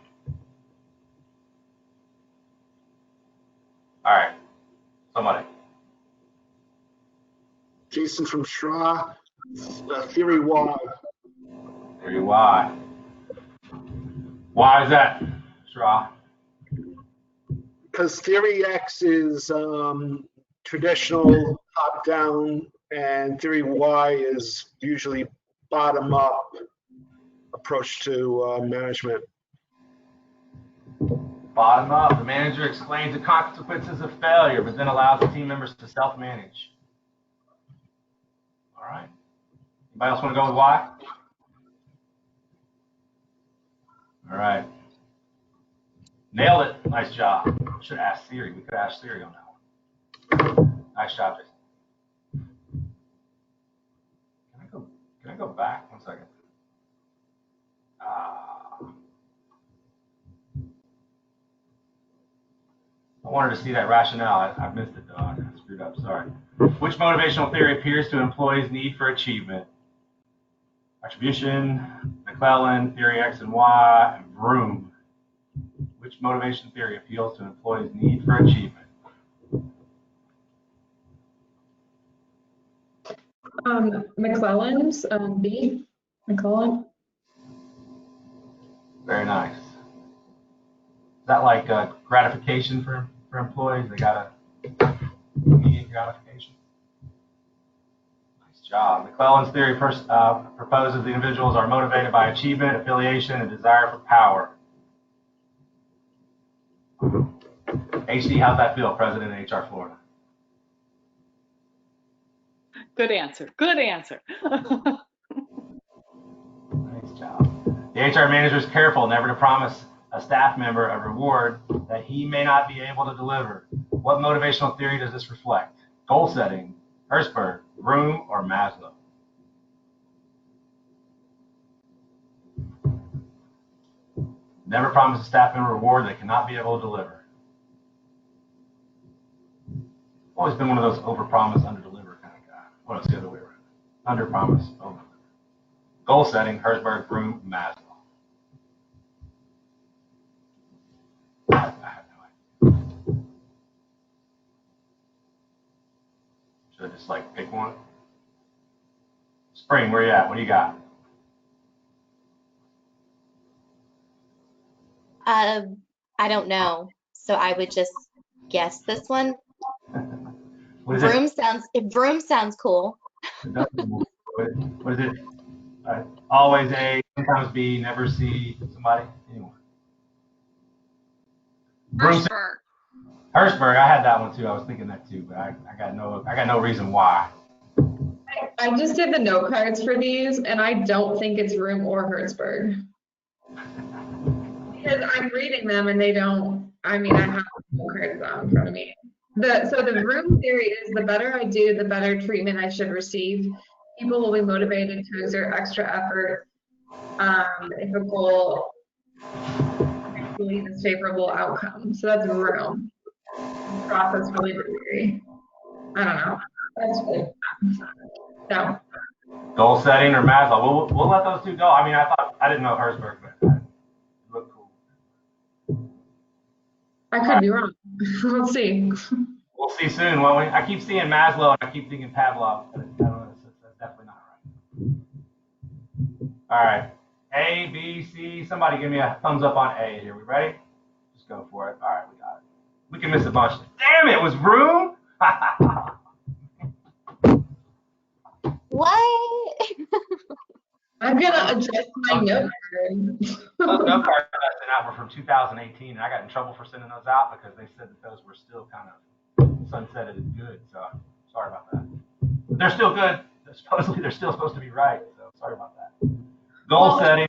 All right, somebody. Jason from Straw, Theory Y. Theory Y. Why is that, Straw? Because Theory X is traditional top-down, and Theory Y is usually bottom-up approach to management. Bottom up, the manager explains the consequences of failure, but then allows the team members to self-manage. All right. Anybody else want to go with Y? All right. Nailed it. Nice job. Should have asked Siri. We could have asked Siri on that one. Nice job, Jason. Can I go back? 1 second. I wanted to see that rationale. I missed it, though. I screwed up. Sorry. Which motivational theory appears to employees' need for achievement? Attribution, McClellan, theory X and Y, and Vroom. Which motivation theory appeals to an employee's need for achievement? McClellan's B. McClellan. Very nice. Is that like gratification for employees? They got immediate gratification. Nice job. McClellan's theory proposes the individuals are motivated by achievement, affiliation, and desire for power. HD, how's that feel, President of HR Florida? Good answer. Good answer. Nice job. The HR manager is careful never to promise a staff member a reward that he may not be able to deliver. What motivational theory does this reflect? Goal setting, Hertzberg, Vroom, or Maslow? Never promise a staff member a reward they cannot be able to deliver. Always been one of those over-promise, under-deliver kind of guy. Well, it's the other way around. Under-promise, over-deliver. Goal setting, Hertzberg, Vroom, Maslow. I have no idea. Should I just like pick one? Spring, where you at? What do you got? I don't know, so I would just guess this one. Vroom sounds cool. What is it? Always A, sometimes B, never C. Somebody? Anyone? Hertzberg. Hertzberg, I had that one too. I was thinking that too, but I got no reason why. I just did the note cards for these, and I don't think it's Vroom or Hertzberg. Because I'm reading them and they don't, I have the note cards out in front of me. So the Vroom theory is the better I do, the better treatment I should receive. People will be motivated to exert extra effort if a goal is favorable outcome. So that's Vroom. Process related theory. I don't know. That's good. No. Goal setting or Maslow? We'll let those two go. I didn't know Hertzberg, but it looked cool. I could be wrong. We'll see. We'll see soon, won't we? I keep seeing Maslow and I keep thinking Pavlov, but I don't know, that's definitely not right. All right. A, B, C. Somebody give me a thumbs up on A here. We ready? Just go for it. All right, we got it. We can miss a bunch. Damn, it was Vroom? What? I'm going to adjust my note card. Those note cards that I sent out were from 2018, and I got in trouble for sending those out because they said that those were still kind of sunsetted as good. So sorry about that. But they're still good. Supposedly, they're still supposed to be right. So sorry about that. Goal setting.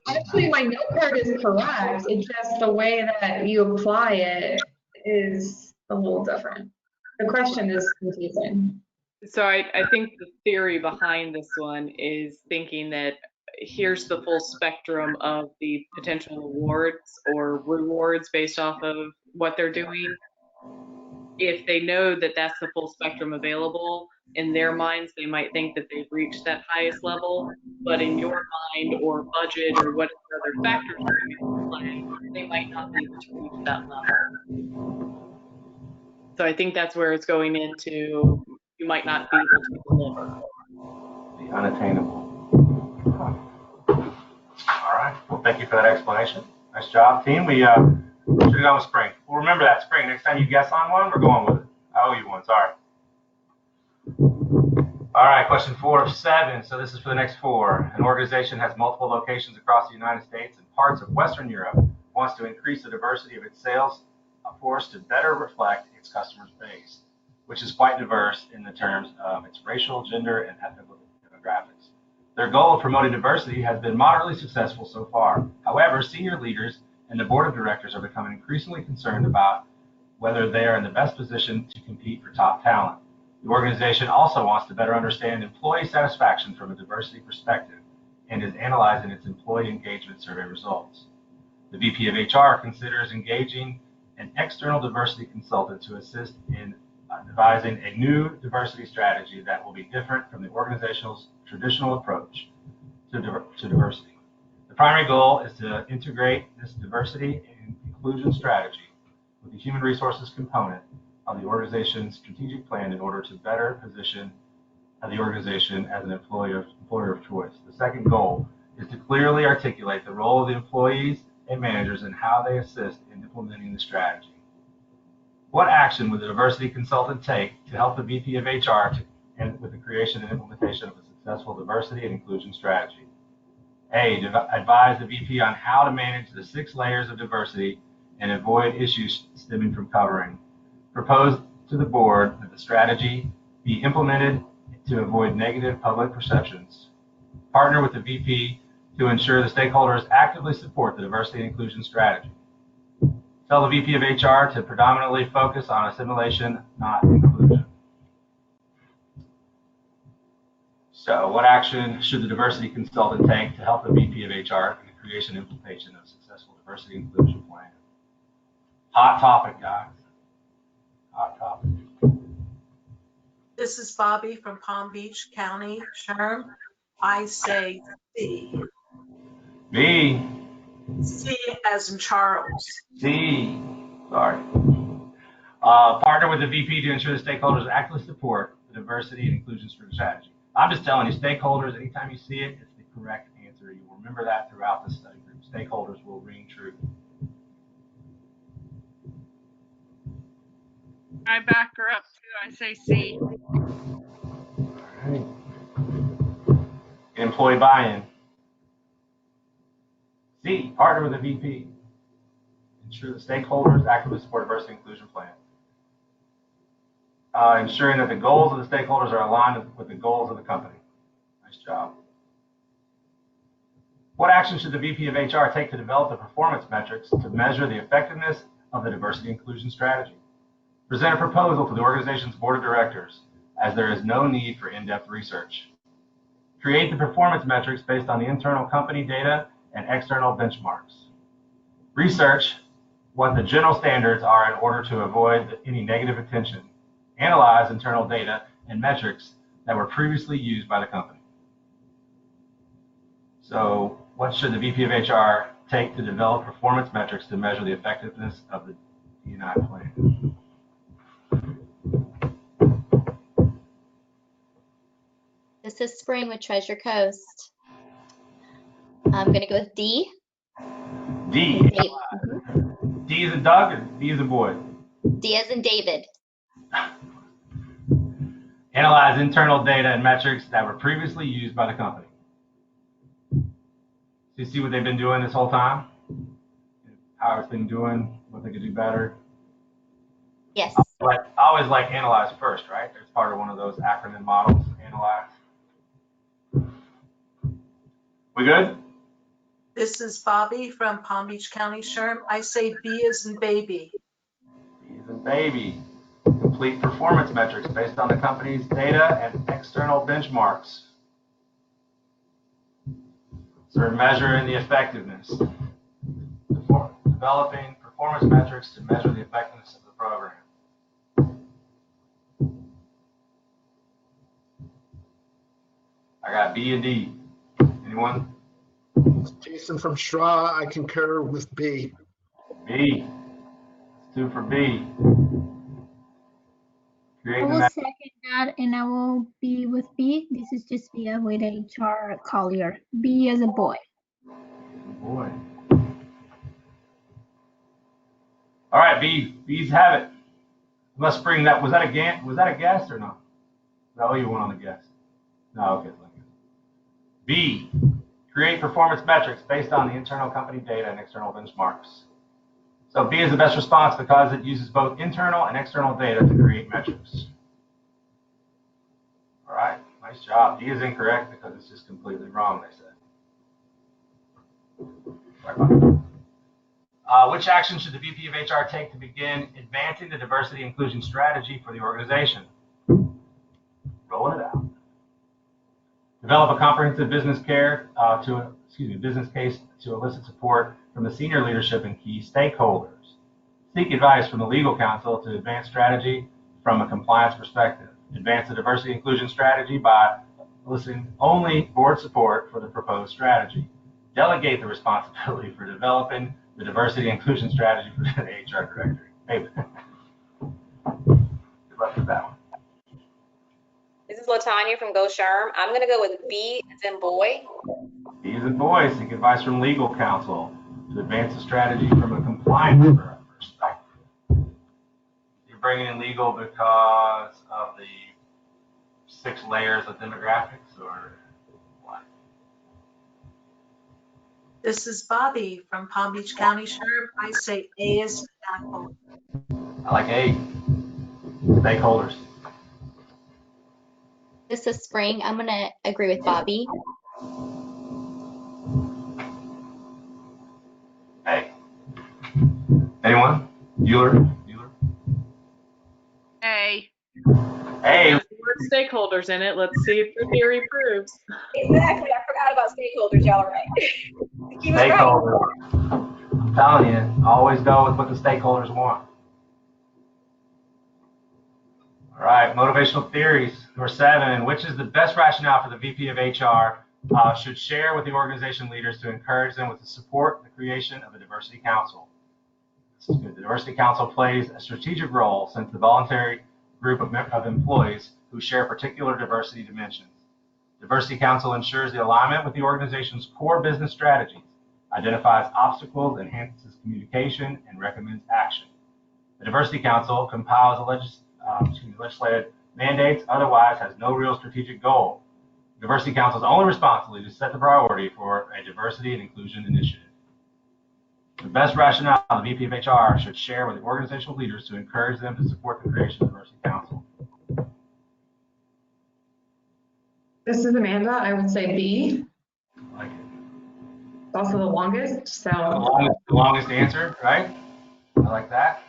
Actually, my note card is correct. It's just the way that you apply it is a little different. The question is confusing. So I think the theory behind this one is thinking that here's the full spectrum of the potential awards or rewards based off of what they're doing. If they know that that's the full spectrum available, in their minds, they might think that they've reached that highest level, but in your mind or budget or whatever other factors are into play, they might not be able to reach that level. So I think that's where it's going into, you might not be able to deliver. The unattainable. All right. Well, thank you for that explanation. Nice job, team. We should have gone with Spring. Well, remember that, Spring. Next time you guess on one, we're going with it. I owe you one. Sorry. All right. Question 4 of 7. So this is for the next 4. An organization has multiple locations across the United States and parts of Western Europe. Wants to increase the diversity of its sales force to better reflect its customers' base, which is quite diverse in the terms of its racial, gender, and ethnic demographics. Their goal of promoting diversity has been moderately successful so far. However, senior leaders and the board of directors are becoming increasingly concerned about whether they are in the best position to compete for top talent. The organization also wants to better understand employee satisfaction from a diversity perspective and is analyzing its employee engagement survey results. The VP of HR considers engaging an external diversity consultant to assist in devising a new diversity strategy that will be different from the organization's traditional approach. to diversity. The primary goal is to integrate this diversity and inclusion strategy with the human resources component of the organization's strategic plan in order to better position the organization as an employer of choice. The second goal is to clearly articulate the role of the employees and managers and how they assist in implementing the strategy. What action would the diversity consultant take to help the VP of HR with the creation and implementation of a successful diversity and inclusion strategy? A, advise the VP on how to manage the 6 layers of diversity and avoid issues stemming from covering. Propose to the board that the strategy be implemented to avoid negative public perceptions. Partner with the VP to ensure the stakeholders actively support the diversity and inclusion strategy. Tell the VP of HR to predominantly focus on assimilation, not inclusion. So what action should the diversity consultant take to help the VP of HR in the creation and implementation of a successful diversity and inclusion plan? Hot topic, guys. Hot topic. This is Bobby from Palm Beach County, SHRM. I say C. B. C as in Charles. C. Sorry. Partner with the VP to ensure the stakeholders actively support the diversity and inclusion strategy. I'm just telling you, stakeholders, anytime you see it, it's the correct answer. You will remember that throughout the study group. Stakeholders will ring true. I back her up too. I say C. All right. Employee buy-in. C, partner with the VP. Ensure the stakeholders actively support a diversity and inclusion plan. Ensuring that the goals of the stakeholders are aligned with the goals of the company. Nice job. What action should the VP of HR take to develop the performance metrics to measure the effectiveness of the diversity and inclusion strategy? Present a proposal to the organization's board of directors, as there is no need for in-depth research. Create the performance metrics based on the internal company data and external benchmarks. Research what the general standards are in order to avoid any negative attention. Analyze internal data and metrics that were previously used by the company. So what should the VP of HR take to develop performance metrics to measure the effectiveness of the D&I plan? This is Spring with Treasure Coast. I'm going to go with D. D. D is a Doug or D is a boy? D as in David. Analyze internal data and metrics that were previously used by the company. So you see what they've been doing this whole time? How it's been doing, what they could do better? Yes. I always like analyze first, right? It's part of one of those acronym models, analyze. We good? This is Bobby from Palm Beach County, SHRM. I say B as in baby. B as in baby. Complete performance metrics based on the company's data and external benchmarks. So we're measuring the effectiveness. Developing performance metrics to measure the effectiveness of the program. I got B and D. Anyone? Jason from Straw, I concur with B. B. 2 for B. I will second that, and I will be with B. This is just via with HR Collier. B as a boy. Boy. All right, B. B's have it. Let's bring that. Was that a guess or not? No, you went on the guess. No, okay. B. Create performance metrics based on the internal company data and external benchmarks. So B is the best response because it uses both internal and external data to create metrics. All right, nice job. D is incorrect because it's just completely wrong, they said. Sorry about that. Which action should the VP of HR take to begin advancing the diversity and inclusion strategy for the organization? Rolling it out. Develop a comprehensive business case to elicit support from the senior leadership and key stakeholders. Seek advice from the legal counsel to advance strategy from a compliance perspective. Advance the diversity inclusion strategy by eliciting only board support for the proposed strategy. Delegate the responsibility for developing the diversity and inclusion strategy for the HR director. Hey, good luck with that one. This is Latanya from Go SHRM. I'm going to go with B as in boy. B as in boy, seek advice from legal counsel to advance the strategy from a compliance perspective. You're bringing in legal because of the 6 layers of demographics, or what? This is Bobby from Palm Beach County SHRM. I say A is apple. I like A. Stakeholders. This is Spring. I'm going to agree with Bobby. A. Anyone? Bueller? A. There's A. the word stakeholders in it. Let's see if the theory proves. Exactly. I forgot about stakeholders. Y'all are right. He was right. Stakeholders. I'm telling you, always go with what the stakeholders want. All right, motivational theories. Number 7, which is the best rationale for the VP of HR should share with the organization leaders to encourage them with the support the creation of a diversity council. This is good. The diversity council plays a strategic role since the voluntary group of employees who share particular diversity dimensions. Diversity council ensures the alignment with the organization's core business strategies, identifies obstacles, enhances communication, and recommends action. The diversity council compiles legislative mandates, otherwise has no real strategic goal. The Diversity Council's only responsibility is to set the priority for a diversity and inclusion initiative. The best rationale the VP of HR should share with the organizational leaders to encourage them to support the creation of the Diversity Council. This is Amanda. I would say B. I like it. It's also the longest, so. The longest answer, right? I like that.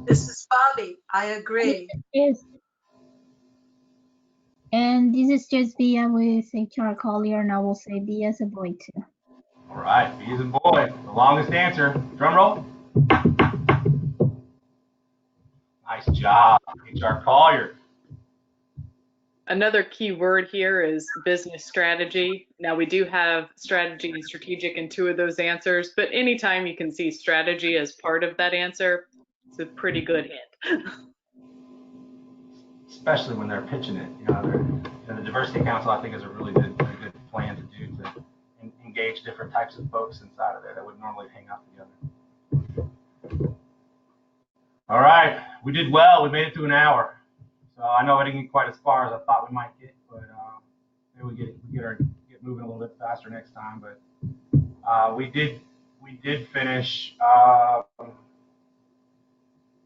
This is Bobby. I agree. Yes. And this is just B with HR Collier, and I will say B as a boy too. All right, B as in boy. The longest answer. Drum roll. Nice job, HR Collier. Another key word here is business strategy. Now, we do have strategy and strategic in 2 of those answers, but anytime you can see strategy as part of that answer, it's a pretty good hint. Especially when they're pitching it. The Diversity Council, I think, is a really good plan to do to engage different types of folks inside of there that would normally hang out together. All right, we did well. We made it to an hour. So I know I didn't get quite as far as I thought we might get, but maybe we get moving a little bit faster next time. But we did finish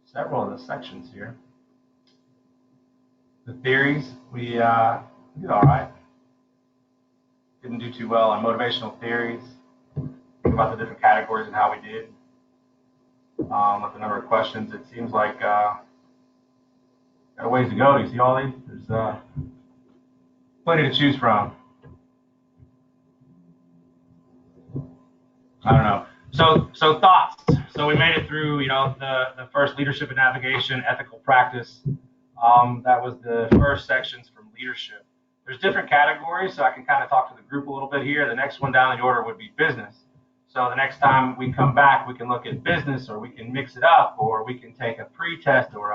several of the sections here. The theories, we did all right. Didn't do too well on motivational theories. Think about the different categories and how we did. With the number of questions, it seems like got a ways to go. Do you see all these? There's plenty to choose from. I don't know. So thoughts. So we made it through, the first leadership and navigation, ethical practice. That was the first sections from leadership. There's different categories, so I can kind of talk to the group a little bit here. The next one down the order would be business. So the next time we come back, we can look at business, or we can mix it up, or we can take a pre-test, or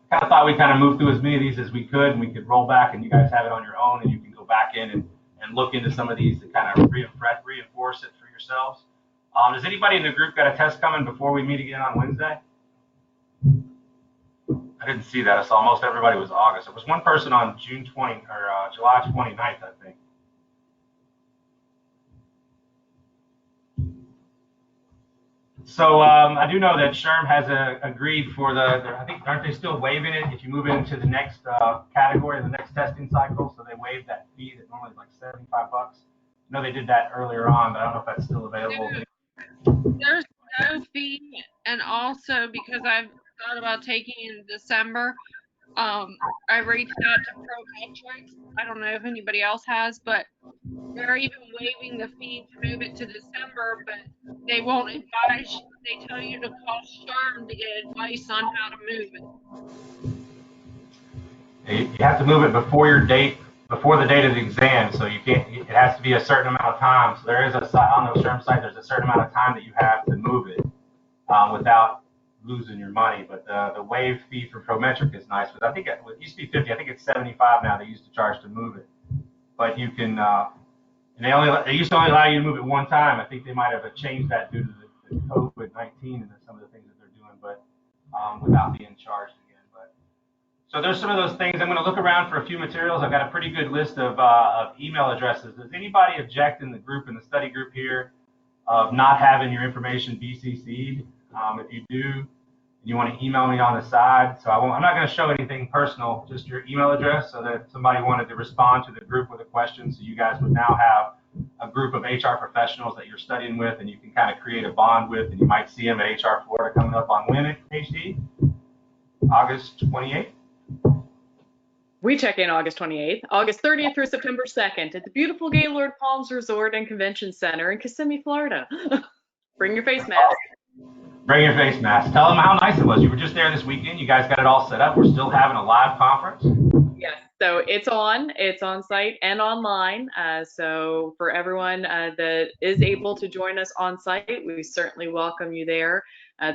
kind of thought we'd kind of move through as many of these as we could, and we could roll back, and you guys have it on your own, and you can go back in and look into some of these to kind of reinforce it for yourselves. Does anybody in the group got a test coming before we meet again on Wednesday? I didn't see that. I saw most everybody was August. There was one person on June 20 or July 29th, I think. So I do know that SHRM has agreed for I think, aren't they still waiving it if you move into the next category, the next testing cycle? So they waived that fee that normally is like $75. I know they did that earlier on, but I don't know if that's still available. There's no fee, and also because I've thought about taking in December, I reached out to ProMetrics. I don't know if anybody else has, but they're even waiving the fee to move it to December, but they won't advise you. They tell you to call SHRM to get advice on how to move it. You have to move it before your date before the date of the exam, so you can't. It has to be a certain amount of time. So there is a site on the SHRM site. There's a certain amount of time that you have to move it without losing your money. But the waive fee for Prometric is nice. But I think it used to be 50. I think it's 75 now. They used to charge to move it. But you can. And they used to only allow you to move it one time. I think they might have changed that due to the COVID-19 and some of the things that they're doing, but without being charged again. But so there's some of those things. I'm going to look around for a few materials. I've got a pretty good list of email addresses. Does anybody object in the group, in the study group here, of not having your information BCC'd? If you do, you want to email me on the side. So I'm not going to show anything personal, just your email address, so that if somebody wanted to respond to the group with a question, so you guys would now have a group of HR professionals that you're studying with, and you can kind of create a bond with, and you might see them at HR Florida coming up on when, HD? August 28th? We check in August 28th, August 30th through September 2nd at the beautiful Gaylord Palms Resort and Convention Center in Kissimmee, Florida. Bring your face mask. Bring your face mask. Tell them how nice it was. You were just there this weekend. You guys got it all set up. We're still having a live conference. Yes, so it's on site and online. So for everyone that is able to join us on site, we certainly welcome you there.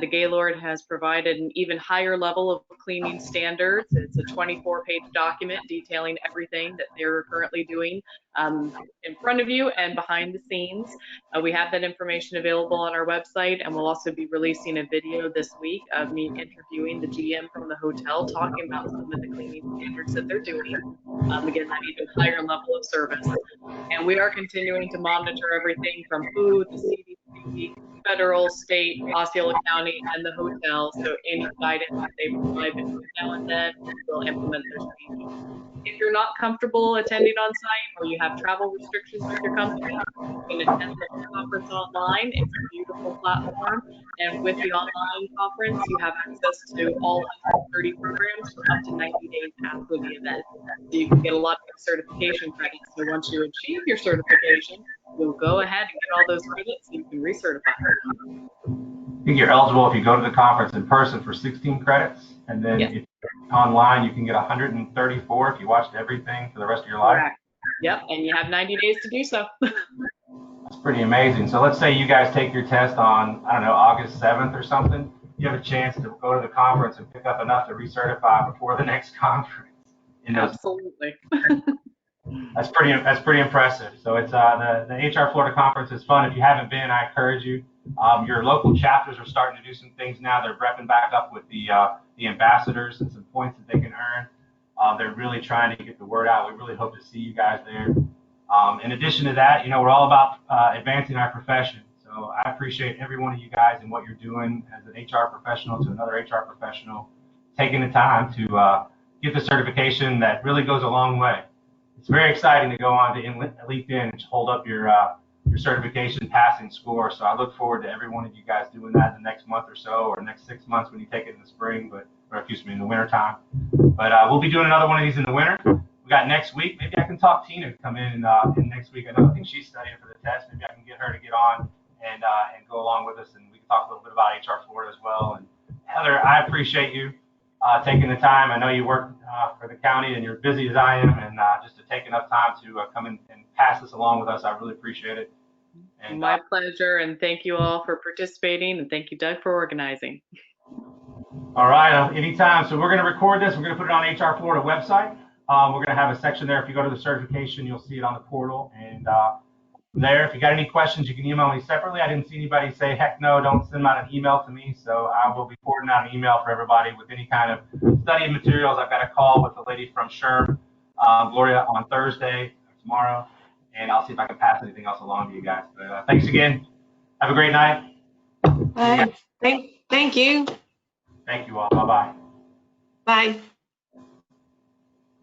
The Gaylord has provided an even higher level of cleaning standards. It's a 24-page document detailing everything that they're currently doing in front of you and behind the scenes. We have that information available on our website, and we'll also be releasing a video this week of me interviewing the GM from the hotel, talking about some of the cleaning standards that they're doing. Again, that even higher level of service. And we are continuing to monitor everything from food, the CDC, federal, state, Osceola County, and the hotel. So any guidance that they provide between now and then, we'll implement those changes. If you're not comfortable attending on site or you have travel restrictions with your company, you can attend the conference online. It's a beautiful platform. And with the online conference, you have access to all 130 programs for up to 90 days after the event. So you can get a lot of certification credits. So once you achieve your certification, you'll go ahead and get all those credits so you can recertify. I think you're eligible if you go to the conference in person for 16 credits, and then if you're online, you can get 134 if you watched everything for the rest of your life. Correct. Yep, and you have 90 days to do so. That's pretty amazing. So let's say you guys take your test on, I don't know, August 7th or something. You have a chance to go to the conference and pick up enough to recertify before the next conference. Absolutely. That's pretty impressive. So it's the HR Florida conference is fun. If you haven't been, I encourage you. Your local chapters are starting to do some things now. They're repping back up with the ambassadors and some points that they can earn. They're really trying to get the word out. We really hope to see you guys there. In addition to that, we're all about advancing our profession. So I appreciate every one of you guys and what you're doing as an HR professional to another HR professional, taking the time to get the certification that really goes a long way. It's very exciting to go on to LinkedIn and hold up your certification passing score. So I look forward to every one of you guys doing that in the next month or so, or next 6 months when you take it in the spring, in the winter time. But we'll be doing another one of these in the winter. We got next week. Maybe I can talk Tina to come in next week. I think she's studying for the test. Maybe I can get her to get on and go along with us, and we can talk a little bit about HR Florida as well. And Heather, I appreciate you taking the time. I know you work for the county and you're busy as I am, and just to take enough time to come in and pass this along with us, I really appreciate it. And, my pleasure, and thank you all for participating, and thank you, Doug, for organizing. All right, anytime. So we're going to record this. We're going to put it on HR Florida website. We're going to have a section there. If you go to the certification, you'll see it on the portal. And there, if you got any questions, you can email me separately. I didn't see anybody say, heck no, don't send out an email to me. So I will be forwarding out an email for everybody with any kind of study materials. I've got a call with a lady from SHRM, Gloria, on Thursday, tomorrow. And I'll see if I can pass anything else along to you guys. But thanks again. Have a great night. Thank you. Thank you all. Bye-bye. Bye.